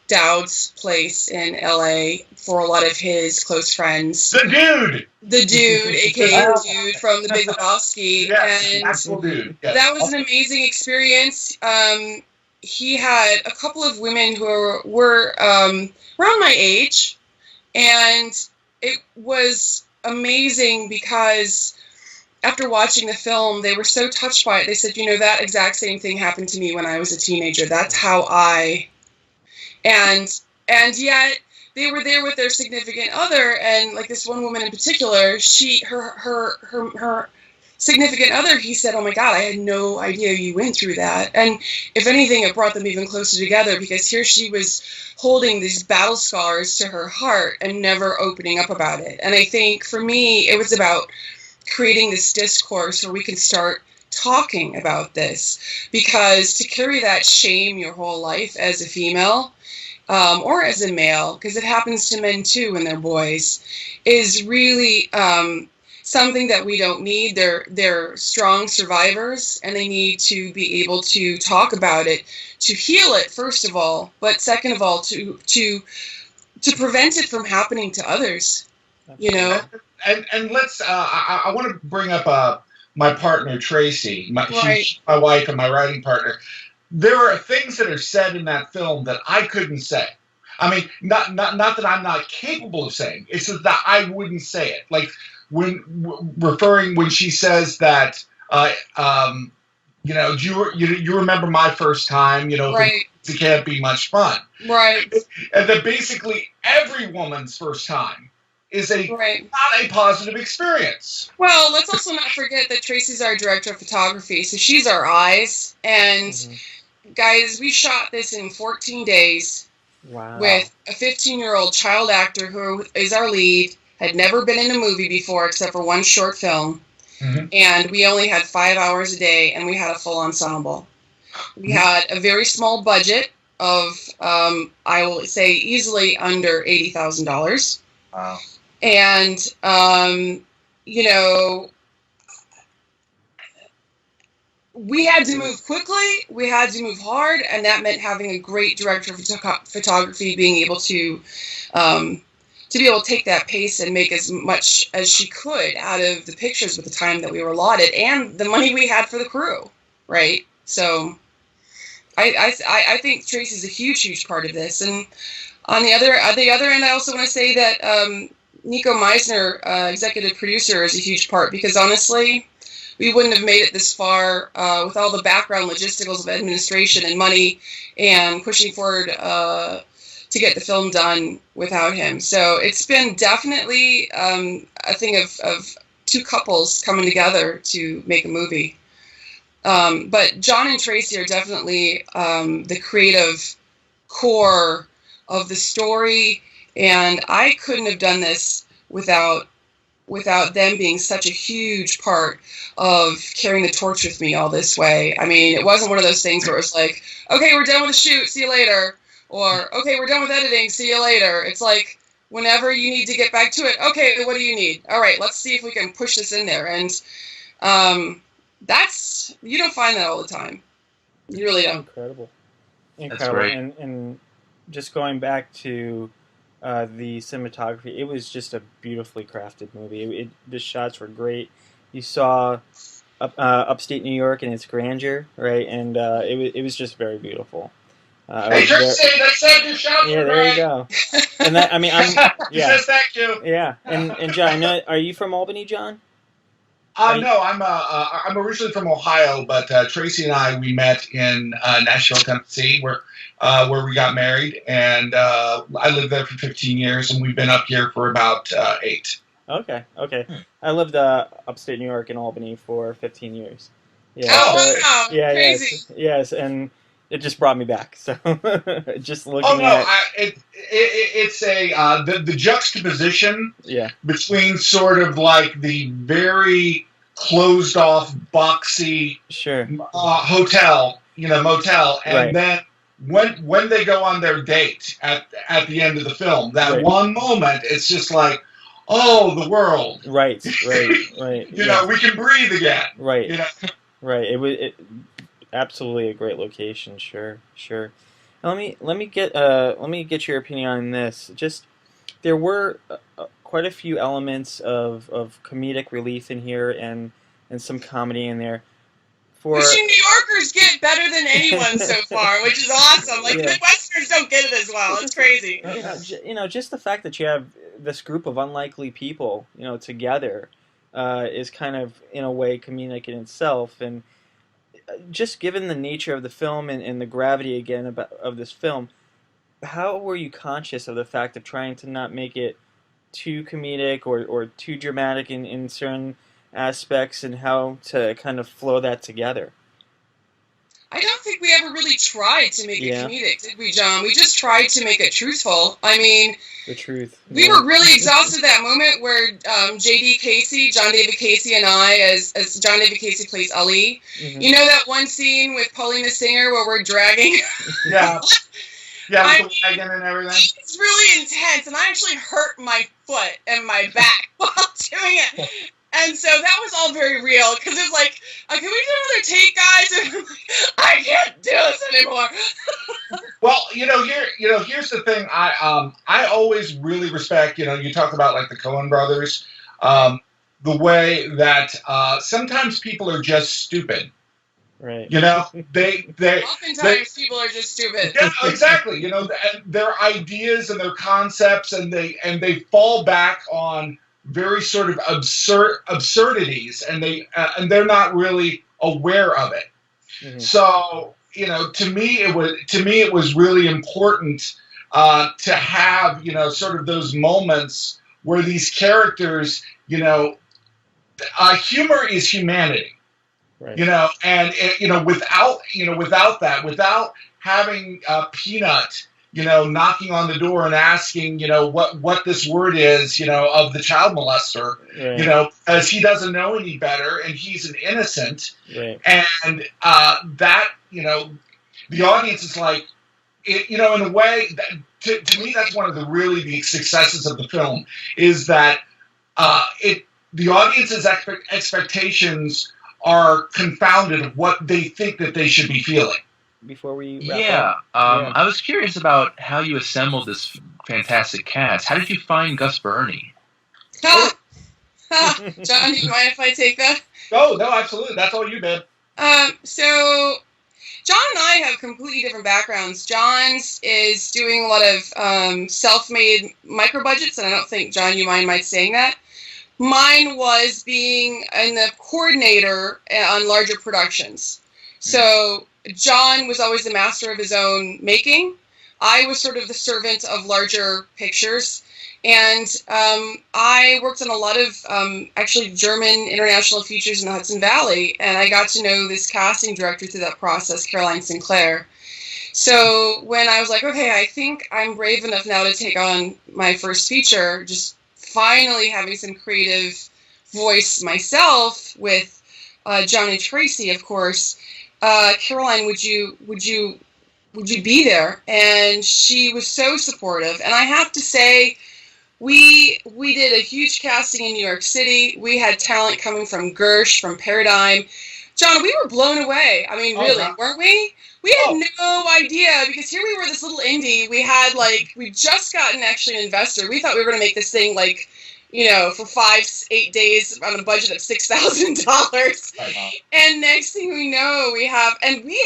Dowd's place in LA for a lot of his close friends. The dude, aka the dude from The Big Lebowski, yes, and dude. Yes. That was an amazing experience. He had a couple of women who were around my age, and it was amazing because after watching the film, they were so touched by it. They said, that exact same thing happened to me when I was a teenager. That's how and yet they were there with their significant other, and like this one woman in particular, her significant other, he said, "Oh my God, I had no idea you went through that." And if anything, it brought them even closer together, because here she was holding these battle scars to her heart and never opening up about it. And I think for me, it was about creating this discourse where we can start talking about this, because to carry that shame your whole life as a female, or as a male, because it happens to men too when they're boys, is really something that we don't need. They're strong survivors, and they need to be able to talk about it, to heal it first of all, but second of all to prevent it from happening to others. You know. And let's. I want to bring up my partner Tracy, Right. she's my wife and my writing partner. There are things that are said in that film that I couldn't say. I mean, not that I'm not capable of saying. It's just that I wouldn't say it. Like when she says that, you know, do you remember my first time? You know, Right. it can't be much fun. Right. And that basically every woman's first time is not a positive experience. Well, let's also not forget that Tracy's our director of photography, so she's our eyes. And guys, we shot this in 14 days. Wow. With a 15-year-old child actor who is our lead, had never been in a movie before except for one short film. And we only had 5 hours a day, and we had a full ensemble. We had a very small budget of, I will say, easily under $80,000. Wow. And, you know, we had to move quickly, we had to move hard, and that meant having a great director of photography being able to be able to take that pace and make as much as she could out of the pictures with the time that we were allotted and the money we had for the crew, right? So I think Tracy's a huge part of this. And on the other end, I also want to say that Nico Meisner, executive producer, is a huge part, because honestly, we wouldn't have made it this far with all the background logisticals of administration and money and pushing forward to get the film done without him. So it's been definitely a thing of two couples coming together to make a movie. But John and Tracy are definitely the creative core of the story, and I couldn't have done this without them being such a huge part of carrying the torch with me all this way. I mean, it wasn't one of those things where it was like, okay, we're done with the shoot, see you later. Or, okay, we're done with editing, see you later. It's like, whenever you need to get back to it, okay, what do you need? All right, let's see if we can push this in there. And you don't find that all the time. You really don't. Incredible. That's great. And just going back to the cinematography, it was just a beautifully crafted movie. The shots were great. You saw upstate New York and its grandeur, right? And it was just very beautiful. Hey, Tracy, that's your shot. Yeah, there you go. And that, I mean, He says thank you. Yeah, and John, I know, are you from Albany, John? No, I'm originally from Ohio, but Tracy and we met in Nashville, Tennessee, where we got married, and I lived there for 15 years, and we've been up here for about 8. Okay. I lived upstate New York in Albany for 15 years. Yeah. Oh, wow. Yeah, Crazy. yes, and it just brought me back. So just looking it's the juxtaposition between sort of like the very closed off, boxy hotel, motel, and then when they go on their date at the end of the film, that one moment, it's just like, oh, the world. Right. We can breathe again. Right. Right. It absolutely a great location. Sure. Now, let me get your opinion on this. Just, there were quite a few elements of comedic relief in here and some comedy in there. We've seen New Yorkers get better than anyone so far, which is awesome. Like, Midwesterners don't get it as well. It's crazy. Just the fact that you have this group of unlikely people, together, is kind of, in a way, comedic in itself. And just given the nature of the film and the gravity, again, of this film, how were you conscious of the fact of trying to not make it too comedic or too dramatic in certain aspects, and how to kind of flow that together? I don't think we ever really tried to make it comedic, did we, John? We just tried to make it truthful. I mean, the truth. We were really exhausted that moment where J.D. Casey, John David Casey, and I, as John David Casey plays Ali. Mm-hmm. You know that one scene with Paulina Singer where we're dragging? Yeah. Yeah, with the wagon and everything. It's really intense, and I actually hurt my foot and my back while doing it. And so that was all very real because it's like, can we do another take, guys? And I'm like, I can't do this anymore. Well, here's the thing. I always really respect. You talk about like the Coen brothers, the way that sometimes people are just stupid. Right. They Oftentimes people are just stupid. Yeah, exactly. And their ideas and their concepts, and they fall back on very sort of absurdities, and they're not really aware of it. Mm-hmm. So, to me it was really important to have, sort of those moments where these characters, humor is humanity. Right. Without that, without having Peanut, knocking on the door and asking, what this word is, of the child molester, right. As he doesn't know any better and he's an innocent, right. And that, the audience is like, in a way, that, to me, that's one of the really big successes of the film, is that the audience's expectations are confounded of what they think that they should be feeling. Before we wrap up. I was curious about how you assembled this fantastic cast. How did you find Gus Burney? John, do you mind if I take that? No, absolutely. That's all you, babe. So John and I have completely different backgrounds. John's is doing a lot of self-made micro budgets, and I don't think, John, you might saying that. Mine was being the coordinator on larger productions. So John was always the master of his own making. I was sort of the servant of larger pictures. And I worked on a lot of actually German international features in the Hudson Valley. And I got to know this casting director through that process, Caroline Sinclair. So when I was like, okay, I think I'm brave enough now to take on my first feature, just finally having some creative voice myself with John and Tracy, of course. Caroline, would you be there? And she was so supportive. And I have to say, we did a huge casting in New York City. We had talent coming from Gersh, from Paradigm. John, we were blown away. I mean, really, weren't we? We had no idea, because here we were, this little indie. We had we just gotten actually an investor. We thought we were going to make this thing for 5-8 days on a budget of $6,000. And next thing we know, we had we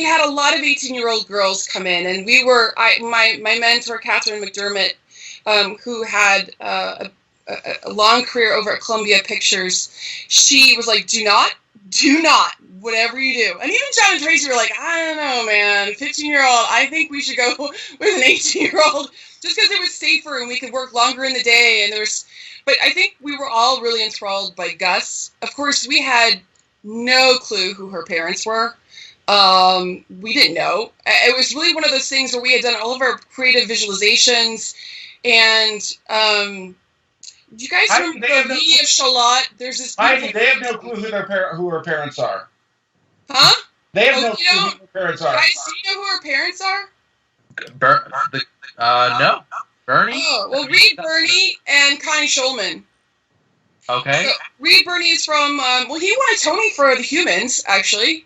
had a lot of 18-year-old girls come in, and my mentor, Catherine McDermott, who had a long career over at Columbia Pictures, she was like, do not, whatever you do. And even John and Tracy were like, I don't know, man, 15-year-old, I think we should go with an 18-year-old, just because it was safer and we could work longer in the day. But I think we were all really enthralled by Gus. Of course, we had no clue who her parents were. We didn't know. It was really one of those things where we had done all of our creative visualizations, and do you guys remember the Lady of Shalott? There's this. Heidi, they have no clue who her parents are. Huh? They have no clue who her parents are. Guys, do you know who her parents are? No. Bernie? Oh, well, Reed Birney and Connie Schulman. Okay. So, Reed Birney is from, he won a Tony for The Humans, actually.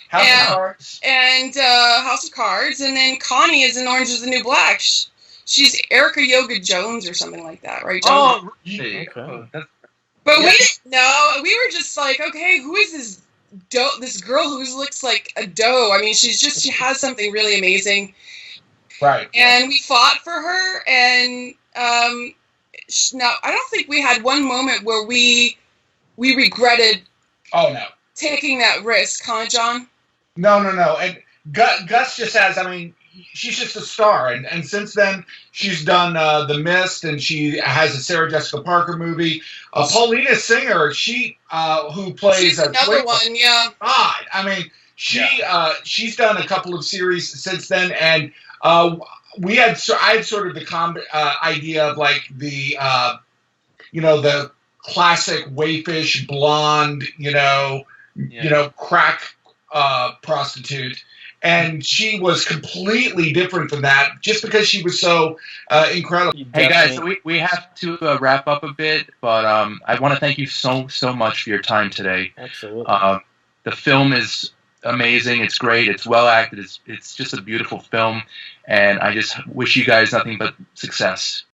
House of Cards. And House of Cards. And then Connie is in Orange is the New Black. She's Erica Yoga Jones or something like that, right, John? Oh, really? Okay. But we didn't know. We were just like, okay, who is this girl who looks like a doe? I mean, she has something really amazing. Right. And we fought for her, and now I don't think we had one moment where we regretted taking that risk, huh, John? No. And Gus just has, she's just a star. And since then, she's done The Mist, and she has a Sarah Jessica Parker movie. Paulina Singer, she who plays... She's another one, yeah. God, she's done a couple of series since then, and I had sort of the idea of the classic waifish blonde, crack prostitute, and she was completely different from that, just because she was so incredible. Hey guys, so we have to wrap up a bit, but I want to thank you so much for your time today. Absolutely. The film is amazing. It's great. It's well acted. It's just a beautiful film, and I just wish you guys nothing but success.